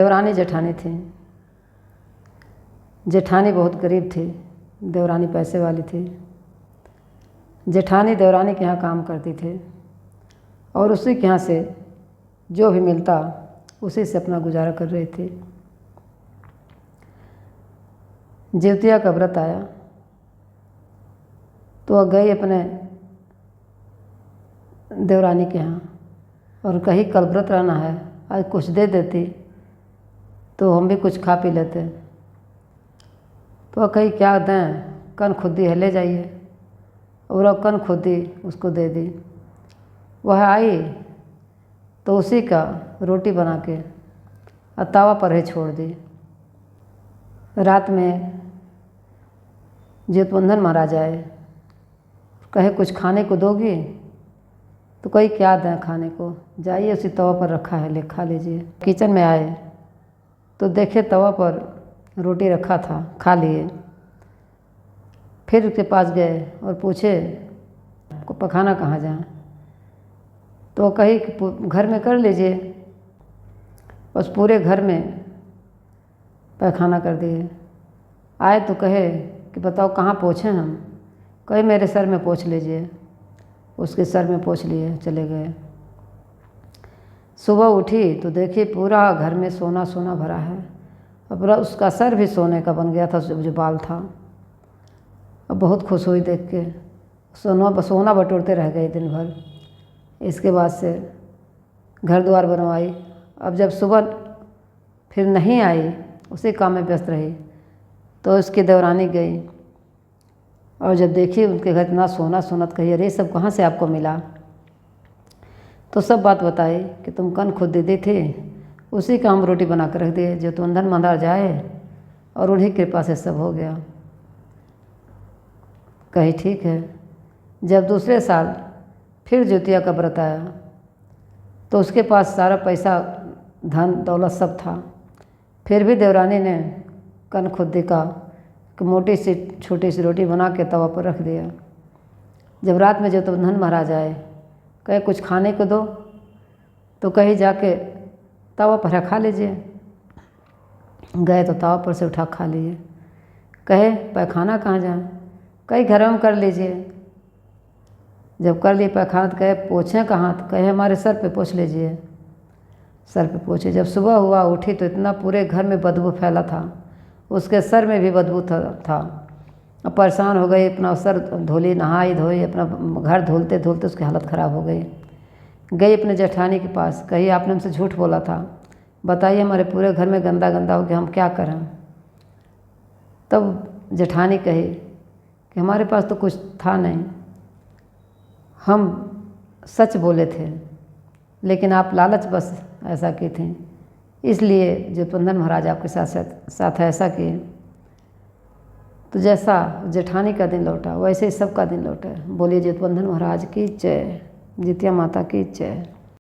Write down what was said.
देवरानी जेठानी थी। जेठानी बहुत गरीब थी, देवरानी पैसे वाली थी। जेठानी देवरानी के यहाँ काम करती थी और उसी के यहाँ से जो भी मिलता उसी से अपना गुजारा कर रही थी। जिउतिया का व्रत आया तो वह गई अपने देवरानी के यहाँ और कहीं कल व्रत रहना है, आज कुछ दे देती तो हम भी कुछ खा पी लेते। तो वह कहीं क्या दें, कन खुदी है, ले जाइए। और वह कन खुदी उसको दे दी। वह आई तो उसी का रोटी बना के तवा पर ही छोड़ दी। रात में जेठवंधन महाराज आए, कहे कुछ खाने को दोगी? तो कहीं क्या दें खाने को, जाइए उसी तवा पर रखा है, ले खा लीजिए। किचन में आए तो देखे तवा पर रोटी रखा था, खा लिए। फिर उसके पास गए और पूछे आपको पखाना कहाँ जाए? तो कही कि घर में कर लीजिए। बस पूरे घर में पैखाना कर दिए। आए तो कहे कि बताओ कहाँ पोंछें हम? कहे मेरे सर में पोंछ लीजिए। उसके सर में पोंछ लिए, चले गए। सुबह उठी तो देखी पूरा घर में सोना सोना भरा है। अब उसका सर भी सोने का बन गया था, जो बाल था। अब बहुत खुश हुई देख के, सोना बटोरते रह गए दिन भर। इसके बाद से घर द्वार बनवाई। अब जब सुबह फिर नहीं आई, उसी काम में व्यस्त रही, तो उसकी देवरानी गई और जब देखी उनके घर इतना सोना सोना, तो कही अरे सब कहाँ से आपको मिला? तो सब बात बताई कि तुम कन खुद दे दी थी, उसी का हम रोटी बना कर रख दिए। जेठवंधन महाराज आए और उन्हीं कृपा से सब हो गया। कही ठीक है। जब दूसरे साल फिर जिउतिया का व्रत आया तो उसके पास सारा पैसा, धन दौलत सब था। फिर भी देवरानी ने कन खुदी का मोटी सी छोटी सी रोटी बना के तवा पर रख दिया। जब रात में जेठवंधन महाराज आए, कहे कुछ खाने को दो? तो कहीं जाके तवा पर खा लीजिए। गए तो तवा पर से उठा खा लिए। कहे पैखाना कहाँ जाए? कहीं घर में कर लीजिए। जब कर लिए पैखाना तो कहे पोंछें कहाँ? तो कहे हमारे सर पे पोंछ लीजिए। सर पे पोंछे। जब सुबह हुआ उठी तो इतना पूरे घर में बदबू फैला था, उसके सर में भी बदबू था। अब परेशान हो गई, अपना सर धोली, नहाई धोई, अपना घर धुलते धुलते उसकी हालत ख़राब हो गई। गई अपने जेठानी के पास, कही आपने हमसे झूठ बोला था, बताइए हमारे पूरे घर में गंदा गंदा हो गया, हम क्या करें? तब जेठानी कही कि हमारे पास तो कुछ था नहीं, हम सच बोले थे, लेकिन आप लालच बस ऐसा की थी, इसलिए जेठवंधन महाराज आपके साथ ऐसा किए। तो जैसा जेठानी का दिन लौटा वैसे ही सबका दिन लौटा। बोलिए जेठवंधन महाराज की जय, जितिया माता की जय।